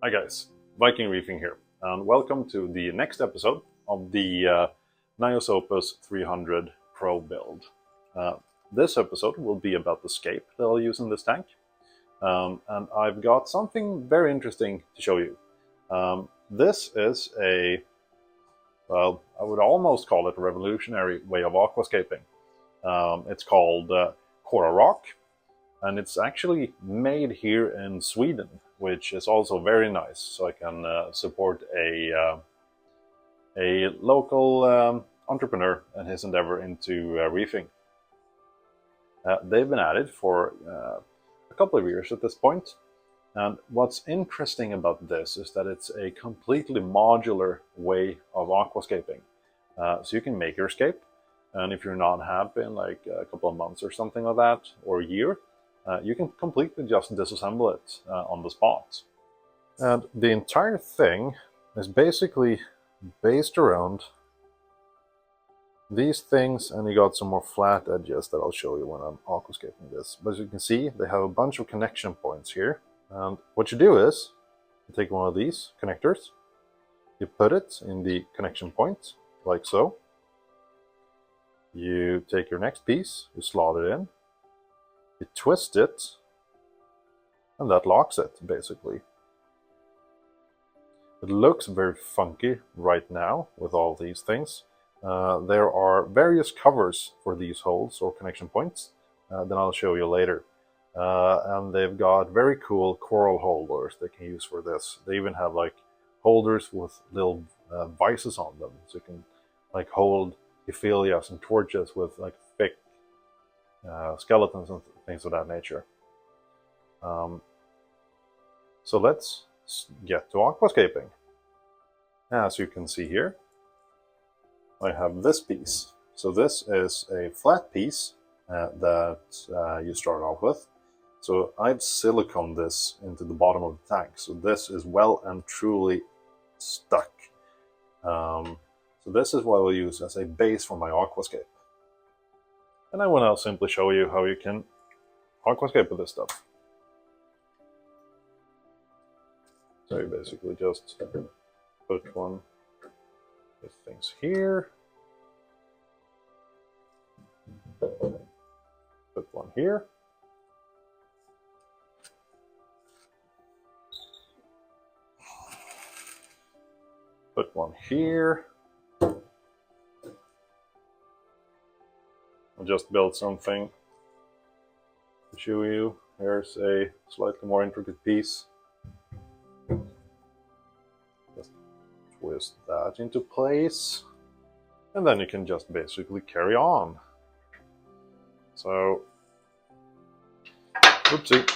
Hi guys, Viking Reefing here, and welcome to the next episode of the Nyos Opus 300 Pro build. This episode will be about the scape that I'll use in this tank, and I've got something very interesting to show you. This is well, I would almost call it a revolutionary way of aquascaping. It's called Coraroc, and it's actually made here in Sweden, which is also very nice. So I can support a local entrepreneur and his endeavor into reefing. They've been at it for a couple of years at this point. And what's interesting about this is that it's a completely modular way of aquascaping. So you can make your scape, and if you're not happy in like a couple of months or something like that, or a year, you can completely just disassemble it on the spot. And the entire thing is basically based around these things, and you got some more flat edges that I'll show you when I'm aquascaping this. But as you can see, they have a bunch of connection points here. And what you do is, you take one of these connectors, you put it in the connection point, like so. You take your next piece, you slot it in, you twist it, and that locks it, basically. It looks very funky right now with all these things. There are various covers for these holes or connection points, then I'll show you later. And they've got very cool coral holders they can use for this. They even have like holders with little vices on them, so you can like hold ephelias and torches with like thick skeletons and things of that nature. So let's get to aquascaping. As you can see here, I have this piece. So this is a flat piece that you start off with. So I've siliconed this into the bottom of the tank. So this is well and truly stuck. So this is what I will use as a base for my aquascape. And I will now simply show you how you can aquascape with this stuff. So you basically just put one of these things here, put one here, put one here. I'll just build something to show you. Here's a slightly more intricate piece. Just twist that into place, and then you can just basically carry on. So, oopsie,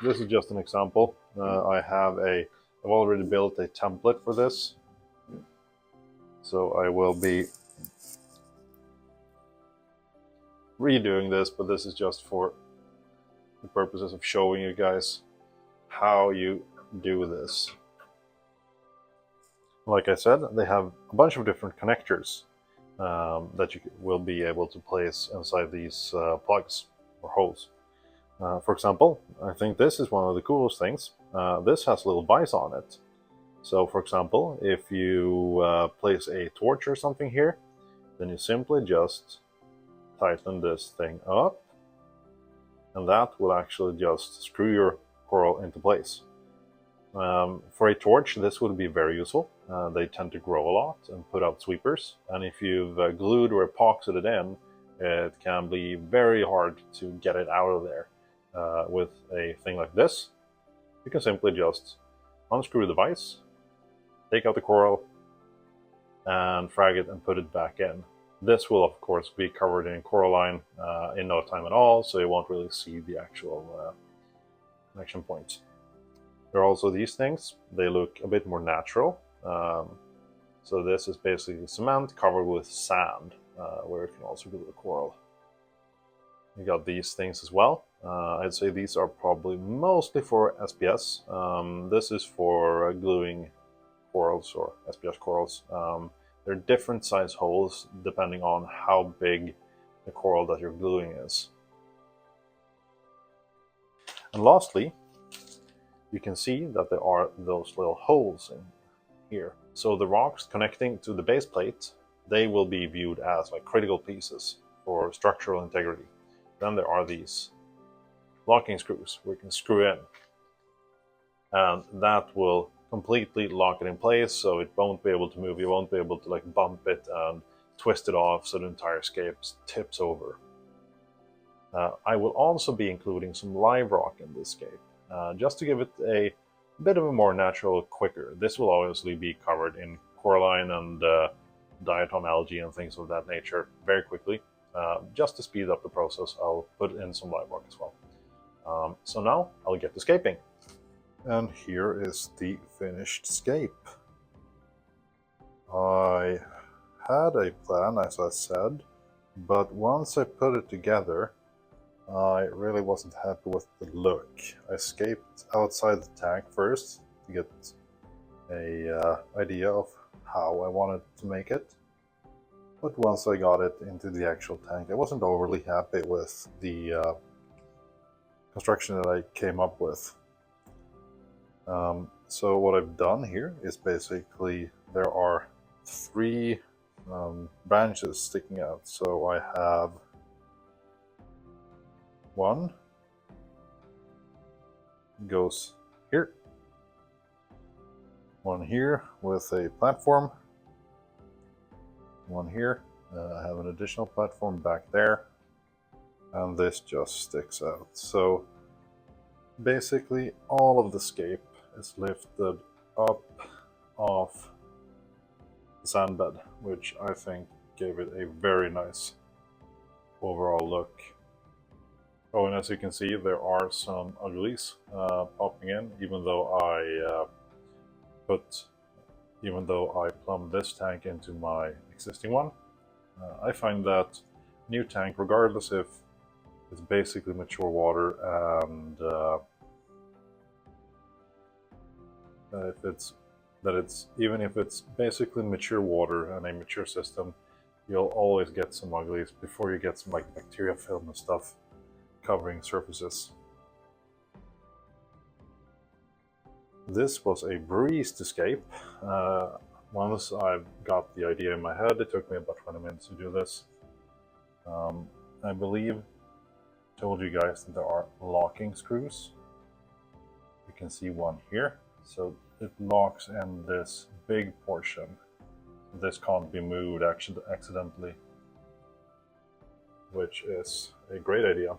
this is just an example. I've already built a template for this, so I will be redoing this, but this is just for the purposes of showing you guys how you do this. Like I said, they have a bunch of different connectors that you will be able to place inside these plugs or holes. For example, I think this is one of the coolest things. This has little vice on it. So for example, if you place a torch or something here, then you simply just tighten this thing up, and that will actually just screw your coral into place. For a torch, this would be very useful. They tend to grow a lot and put out sweepers, and if you've glued or epoxied it in, it can be very hard to get it out of there. With a thing like this, you can simply just unscrew the vise, take out the coral, and frag it and put it back in. This will of course be covered in coralline in no time at all, so you won't really see the actual connection point. There are also these things. They look a bit more natural. So this is basically cement covered with sand, where you can also glue the coral. You got these things as well. I'd say these are probably mostly for SPS. This is for gluing corals or SPS corals. They're different size holes depending on how big the coral that you're gluing is. And lastly, you can see that there are those little holes in here. So the rocks connecting to the base plate, they will be viewed as like critical pieces for structural integrity. Then there are these locking screws we can screw in, and that will completely lock it in place, so it won't be able to move. You won't be able to like bump it and twist it off so the entire scape tips over. I will also be including some live rock in this scape, just to give it a bit of a more natural, quicker. This will obviously be covered in coralline and diatom algae and things of that nature very quickly. Just to speed up the process, I'll put in some live rock as well. So now I'll get to scaping. And here is the finished scape. I had a plan, as I said, but once I put it together, I really wasn't happy with the look. I scaped outside the tank first to get a idea of how I wanted to make it. But once I got it into the actual tank, I wasn't overly happy with the construction that I came up with. So what I've done here is basically there are 3 branches sticking out. So I have one goes here, one here with a platform, one here. I have an additional platform back there, and this just sticks out. So basically all of the scape is lifted up off the sand bed, which I think gave it a very nice overall look. Oh, and as you can see, there are some uglies popping in, even though I plumbed this tank into my existing one. I find that new tank, regardless if it's basically mature water and even if it's basically mature water and a mature system, you'll always get some uglies before you get some like bacteria film and stuff covering surfaces. This was a breeze to scape. Once I got the idea in my head, it took me about 20 minutes to do this. I believe I told you guys that there are locking screws. You can see one here. So it locks in this big portion. This can't be moved accidentally, which is a great idea.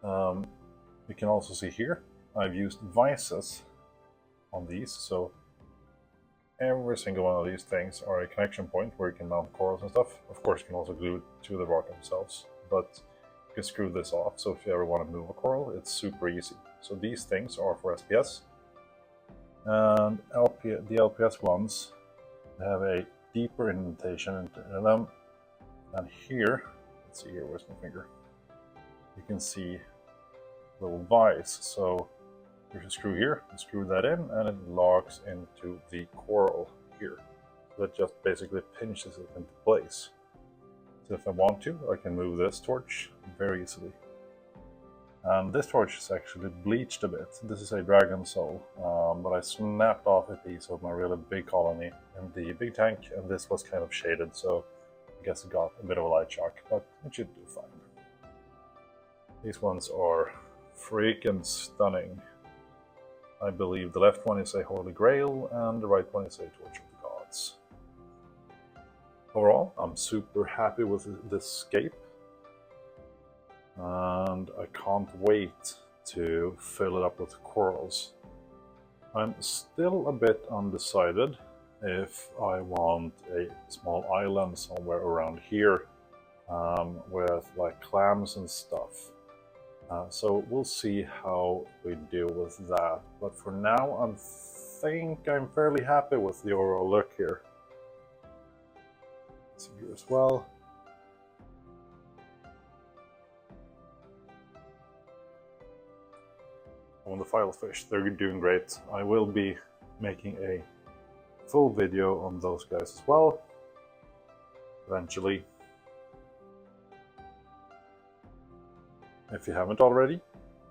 You can also see here, I've used vices on these, so every single one of these things are a connection point where you can mount corals and stuff. Of course, you can also glue it to the rock themselves, but you can screw this off, so if you ever want to move a coral, it's super easy. So these things are for SPS, and the LPS ones have a deeper indentation into them, and here, let's see here, where's my finger? You can see a little vise, so there's a screw here, you screw that in, and it locks into the coral here. So that just basically pinches it into place. So if I want to, I can move this torch very easily. And this torch is actually bleached a bit. This is a dragon soul, but I snapped off a piece of my really big colony in the big tank, and this was kind of shaded, so I guess it got a bit of a light shock, but it should do fine. These ones are freaking stunning. I believe the left one is a Holy Grail, and the right one is a Torch of the Gods. Overall, I'm super happy with this scape, and I can't wait to fill it up with corals. I'm still a bit undecided if I want a small island somewhere around here with like clams and stuff. So we'll see how we deal with that. But for now, I think I'm fairly happy with the overall look here. Let's see here as well. On the filefish, they're doing great. I will be making a full video on those guys as well, eventually. If you haven't already,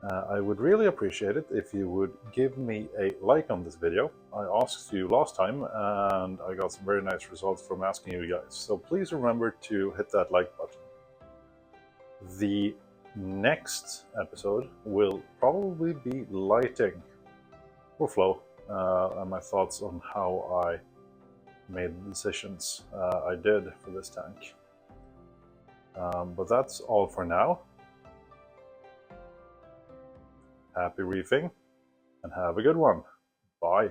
I would really appreciate it if you would give me a like on this video. I asked you last time and I got some very nice results from asking you guys. So please remember to hit that like button. The next episode will probably be lighting or flow and my thoughts on how I made the decisions I did for this tank. But that's all for now. Happy reefing and have a good one. Bye.